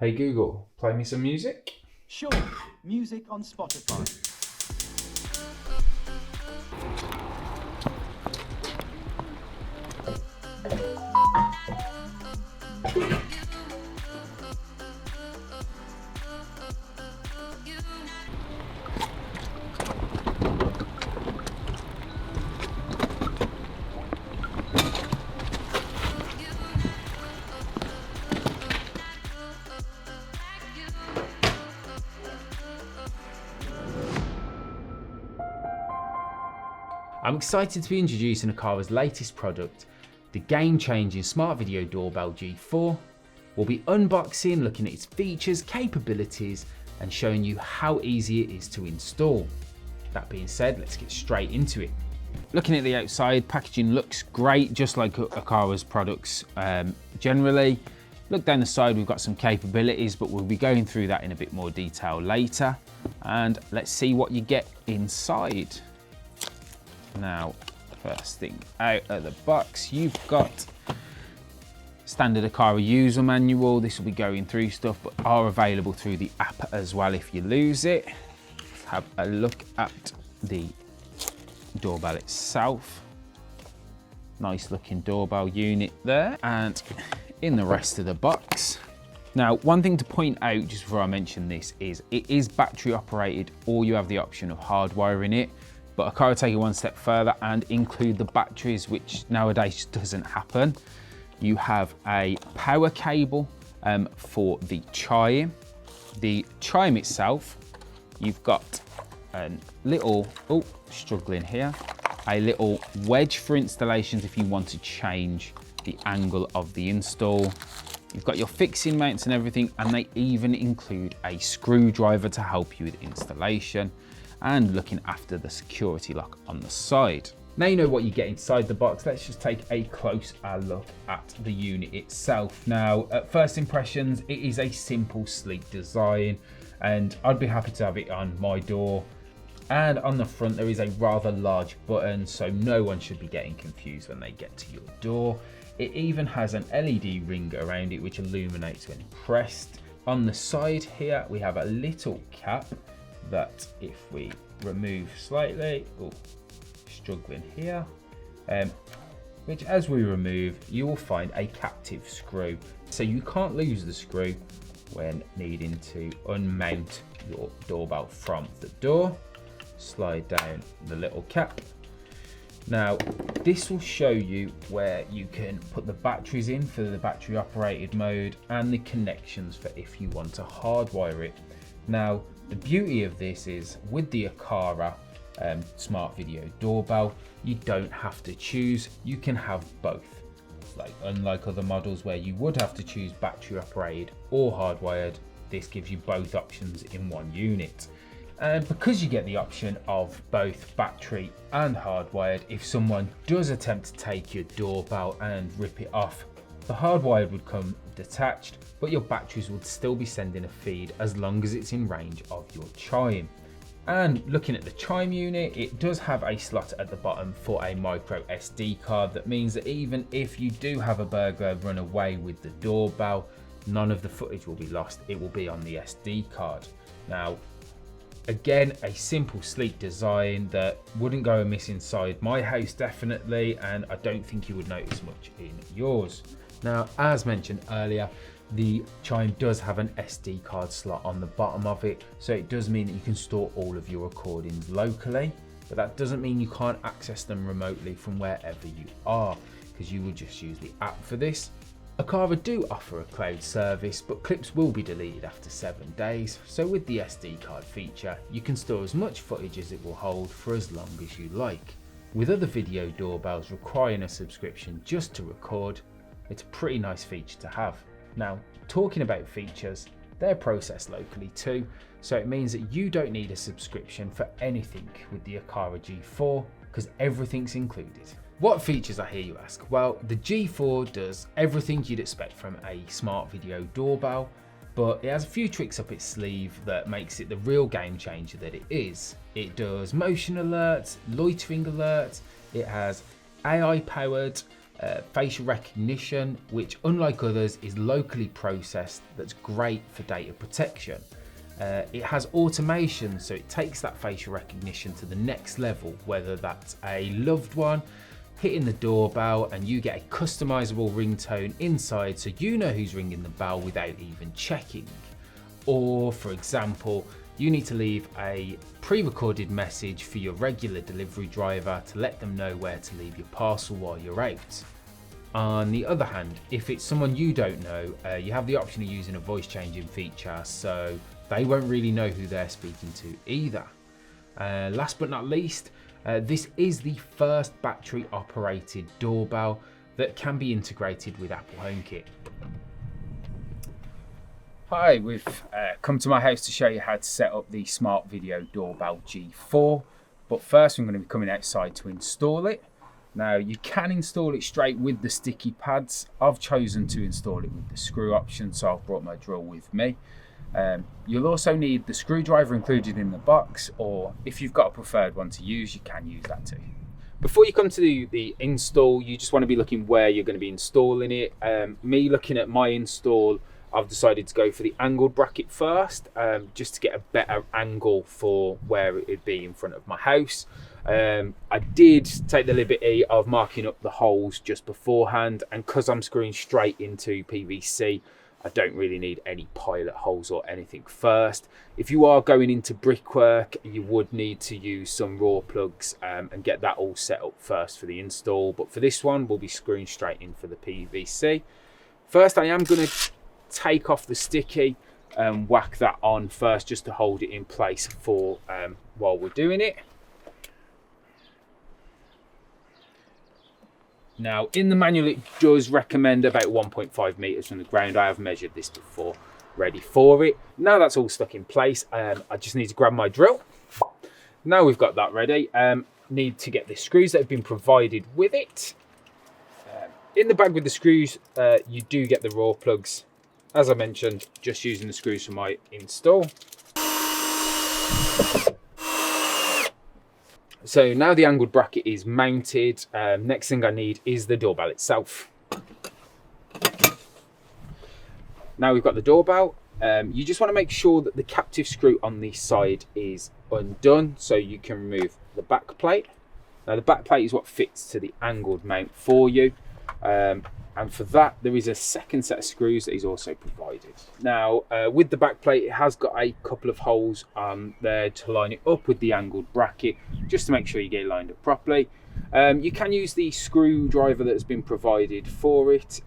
Hey Google, play me some music. Sure, music on Spotify. I'm excited to be introducing Aqara's latest product, the game-changing Smart Video Doorbell G4. We'll be unboxing, looking at its features, capabilities, and showing you how easy it is to install. That being said, let's get straight into it. Looking at the outside, packaging looks great, just like Aqara's products generally. Look down the side, we've got some capabilities, but we'll be going through that in a bit more detail later. And let's see what you get inside. Now, first thing out of the box, you've got standard Aqara user manual. This will be going through stuff, but are available through the app as well if you lose it. Let's have a look at the doorbell itself. Nice looking doorbell unit there. And in the rest of the box. Now, one thing to point out just before I mention this is it is battery operated, or you have the option of hardwiring it. But Aqara take it one step further and include the batteries, which nowadays doesn't happen. You have a power cable for the chime. The chime itself, you've got a little, struggling here, a little wedge for installations if you want to change the angle of the install. You've got your fixing mounts and everything, and they even include a screwdriver to help you with installation and looking after the security lock on the side. Now you know what you get inside the box, let's just take a closer look at the unit itself. Now, at first impressions, it is a simple, sleek design, and I'd be happy to have it on my door. And on the front, there is a rather large button, so no one should be getting confused when they get to your door. It even has an LED ring around it, which illuminates when pressed. On the side here, we have a little cap that if we remove slightly, struggling here, which as we remove, you will find a captive screw. So you can't lose the screw when needing to unmount your doorbell from the door. Slide down the little cap. Now, this will show you where you can put the batteries in for the battery operated mode and the connections for if you want to hardwire it. Now, the beauty of this is with the Aqara Smart Video Doorbell, you don't have to choose, you can have both. Unlike other models where you would have to choose battery operated or hardwired, this gives you both options in one unit. And because you get the option of both battery and hardwired, if someone does attempt to take your doorbell and rip it off, the hardwired would come detached, but your batteries would still be sending a feed as long as it's in range of your chime. And looking at the chime unit, it does have a slot at the bottom for a micro SD card. That means that even if you do have a burglar run away with the doorbell, none of the footage will be lost. It will be on the SD card. Now, again, a simple, sleek design that wouldn't go amiss inside my house, definitely, and I don't think you would notice much in yours. Now, as mentioned earlier, the chime does have an SD card slot on the bottom of it, so it does mean that you can store all of your recordings locally, but that doesn't mean you can't access them remotely from wherever you are, because you would just use the app for this. Aqara do offer a cloud service, but clips will be deleted after 7 days, so with the SD card feature, you can store as much footage as it will hold for as long as you like. With other video doorbells requiring a subscription just to record, it's a pretty nice feature to have. Now, talking about features, they're processed locally too, so it means that you don't need a subscription for anything with the Aqara G4, because everything's included. What features, I hear you ask? Well, the G4 does everything you'd expect from a smart video doorbell, but it has a few tricks up its sleeve that makes it the real game changer that it is. It does motion alerts, loitering alerts, it has AI powered facial recognition, which unlike others is locally processed, that's great for data protection. It has automation, so it takes that facial recognition to the next level, whether that's a loved one hitting the doorbell and you get a customizable ringtone inside so you know who's ringing the bell without even checking. Or for example, you need to leave a pre-recorded message for your regular delivery driver to let them know where to leave your parcel while you're out. On the other hand, if it's someone you don't know, you have the option of using a voice changing feature, so they won't really know who they're speaking to either. Last but not least, this is the first battery operated doorbell that can be integrated with Apple HomeKit. Hi, we've come to my house to show you how to set up the Smart Video Doorbell G4, but first I'm going to be coming outside to install it. Now you can install it straight with the sticky pads. I've chosen to install it with the screw option, so I've brought my drill with me. You'll also need the screwdriver included in the box, or if you've got a preferred one to use, you can use that too. Before you come to the install, you just want to be looking where you're going to be installing it. Me looking at my install, I've decided to go for the angled bracket first, just to get a better angle for where it'd be in front of my house. I did take the liberty of marking up the holes just beforehand, and because I'm screwing straight into PVC, I don't really need any pilot holes or anything first. If you are going into brickwork, you would need to use some raw plugs and get that all set up first for the install. But for this one, we'll be screwing straight in for the PVC. First, I am going to take off the sticky and whack that on first just to hold it in place for while we're doing it. Now, in the manual, it does recommend about 1.5 meters from the ground. I have measured this before, ready for it. Now that's all stuck in place, I just need to grab my drill. Now we've got that ready, need to get the screws that have been provided with it. In the bag with the screws, you do get the raw plugs. As I mentioned, just using the screws for my install. So now the angled bracket is mounted, next thing I need is the doorbell itself. Now we've got the doorbell, you just want to make sure that the captive screw on the side is undone so you can remove the back plate. Now the back plate is what fits to the angled mount for you. And for that, there is a second set of screws that is also provided. Now, with the back plate, it has got a couple of holes there to line it up with the angled bracket, just to make sure you get it lined up properly. You can use the screwdriver that has been provided for it,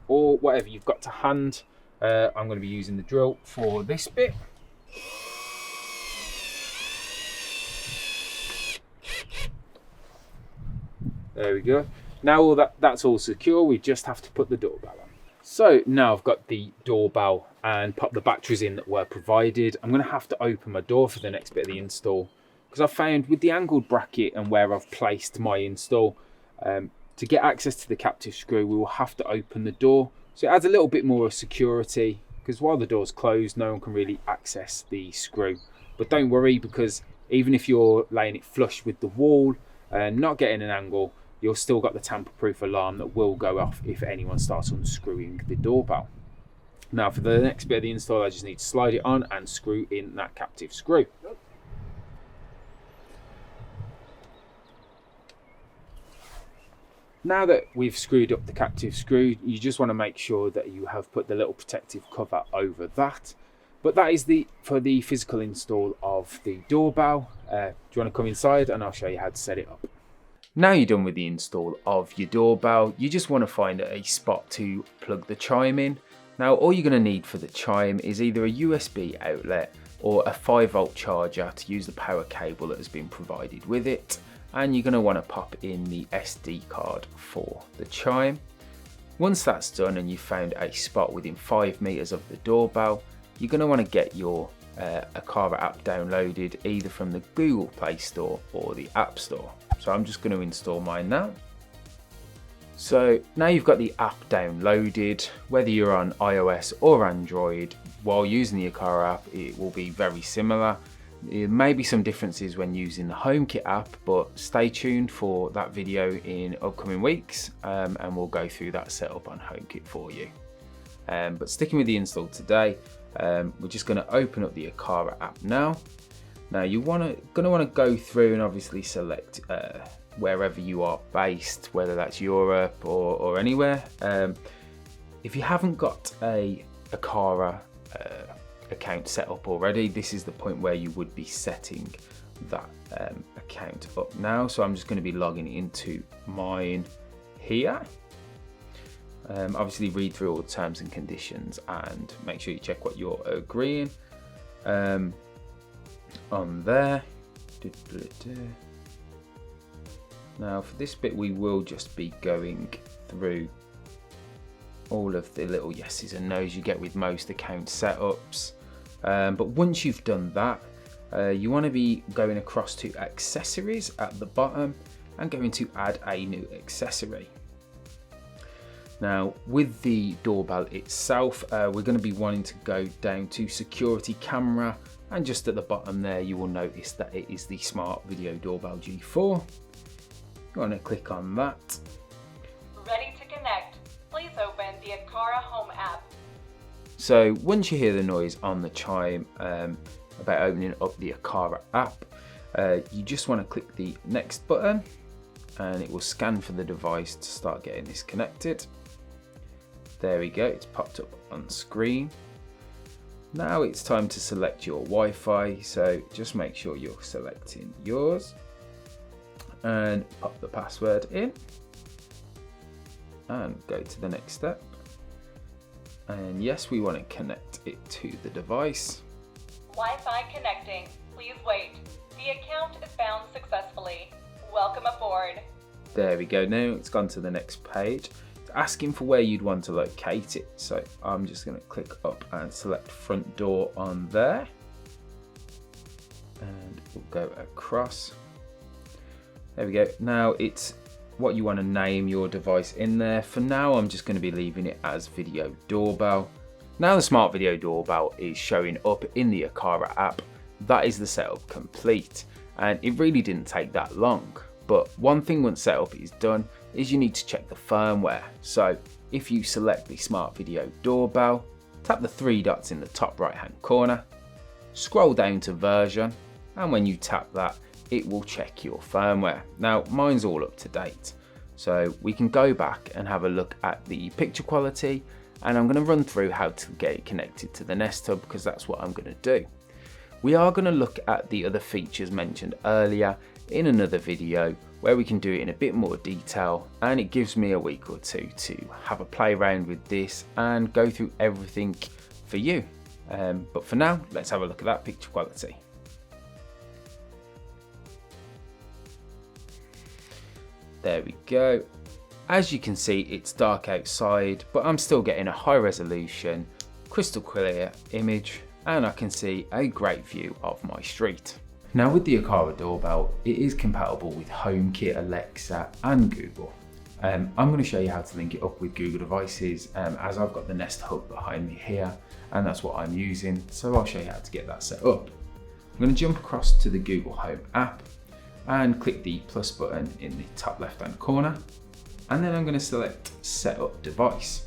or whatever you've got to hand. I'm going to be using the drill for this bit. There we go. Now all that's all secure, we just have to put the doorbell on. So now I've got the doorbell and pop the batteries in that were provided. I'm going to have to open my door for the next bit of the install, because I've found with the angled bracket and where I've placed my install, to get access to the captive screw, we will have to open the door. So it adds a little bit more security, because while the door's closed, no one can really access the screw. But don't worry, because even if you're laying it flush with the wall and not getting an angle, you've still got the tamper-proof alarm that will go off if anyone starts unscrewing the doorbell. Now for the next bit of the install, I just need to slide it on and screw in that captive screw. Now that we've screwed up the captive screw, you just want to make sure that you have put the little protective cover over that. But that is for the physical install of the doorbell. Do you want to come inside and I'll show you how to set it up. Now you're done with the install of your doorbell, you just want to find a spot to plug the chime in. Now all you're going to need for the chime is either a USB outlet or a 5-volt charger to use the power cable that has been provided with it. And you're going to want to pop in the SD card for the chime. Once that's done and you've found a spot within 5 meters of the doorbell, you're going to want to get your Aqara app downloaded either from the Google Play Store or the App Store. So I'm just going to install mine now. So now you've got the app downloaded, whether you're on iOS or Android, while using the Aqara app, it will be very similar. There may be some differences when using the HomeKit app, but stay tuned for that video in upcoming weeks, and we'll go through that setup on HomeKit for you. But sticking with the install today, we're just going to open up the Aqara app now. Now you're going to want to go through and obviously select wherever you are based, whether that's Europe or anywhere. If you haven't got a Aqara account set up already, this is the point where you would be setting that account up now. So I'm just going to be logging into mine here. Obviously read through all the terms and conditions and make sure you check what you're agreeing on there. Now for this bit we will just be going through all of the little yeses and nos you get with most account setups, but once you've done that, you want to be going across to accessories at the bottom and going to add a new accessory. Now with the doorbell itself, we're going to be wanting to go down to security camera, and just at the bottom there you will notice that it is the Smart Video Doorbell G4. You want to click on that. Ready to connect. Please open the Aqara Home app. So once you hear the noise on the chime about opening up the Aqara app, you just want to click the next button and it will scan for the device to start getting this connected. There we go, it's popped up on screen. Now it's time to select your Wi-Fi, so just make sure you're selecting yours and pop the password in and go to the next step. And yes, we want to connect it to the device. Wi-Fi connecting. Please wait. The account is bound successfully. Welcome aboard. There we go, now it's gone to the next page. It's asking for where you'd want to locate it, so I'm just going to click up and select front door on there. And we'll go across. There we go. Now it's what you want to name your device in there. For now, I'm just going to be leaving it as Video Doorbell. Now the Smart Video Doorbell is showing up in the Aqara app. That is the setup complete, and it really didn't take that long. But one thing once setup is done is you need to check the firmware. So if you select the Smart Video Doorbell, tap the three dots in the top right hand corner, scroll down to version, and when you tap that, it will check your firmware. Now mine's all up to date, so we can go back and have a look at the picture quality, and I'm going to run through how to get it connected to the Nest Hub because that's what I'm going to do. We are going to look at the other features mentioned earlier in another video where we can do it in a bit more detail, and it gives me a week or two to have a play around with this and go through everything for you. But for now, let's have a look at that picture quality. There we go. As you can see, it's dark outside, but I'm still getting a high resolution, crystal clear image, and I can see a great view of my street. Now with the Aqara doorbell, it is compatible with HomeKit, Alexa and Google. I'm going to show you how to link it up with Google devices, as I've got the Nest Hub behind me here, and that's what I'm using, so I'll show you how to get that set up. I'm going to jump across to the Google Home app and click the plus button in the top left hand corner, and then I'm going to select set up device.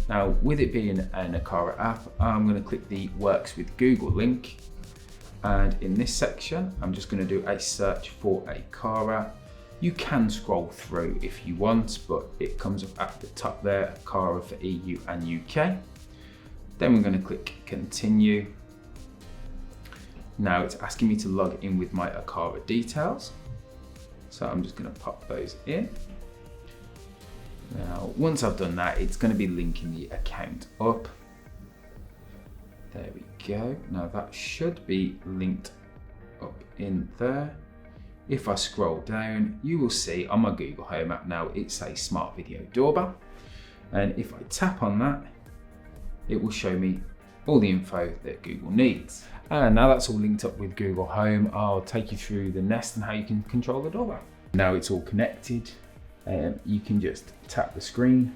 Now with it being an Aqara app, I'm going to click the works with Google link, and in this section I'm just going to do a search for Aqara. You can scroll through if you want, but it comes up at the top there, Aqara for EU and UK. Then we're going to click continue. Now it's asking me to log in with my Aqara details, so I'm just going to pop those in. Now once I've done that, it's going to be linking the account up. There we go. Now that should be linked up in there. If I scroll down, you will see on my Google Home app now it's a Smart Video Doorbell, and if I tap on that, it will show me all the info that Google needs. And now that's all linked up with Google Home, I'll take you through the Nest and how you can control the doorbell. Now it's all connected, you can just tap the screen,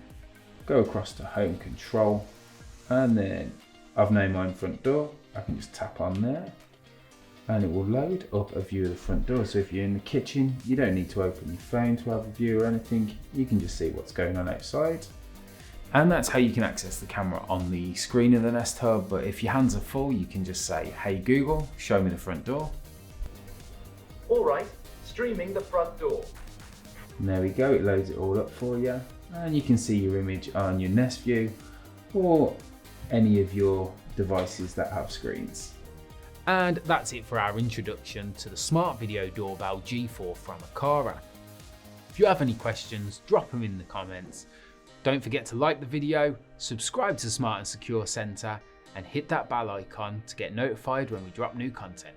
go across to Home Control, and then I've named mine front door. I can just tap on there, and it will load up a view of the front door. So if you're in the kitchen, you don't need to open your phone to have a view or anything. You can just see what's going on outside. And that's how you can access the camera on the screen of the Nest Hub. But if your hands are full, you can just say, "Hey Google, show me the front door." All right, streaming the front door. And there we go, it loads it all up for you. And you can see your image on your Nest View or any of your devices that have screens. And that's it for our introduction to the Smart Video Doorbell G4 from Aqara. If you have any questions, drop them in the comments. Don't forget to like the video, subscribe to Smart and Secure Centre, and hit that bell icon to get notified when we drop new content.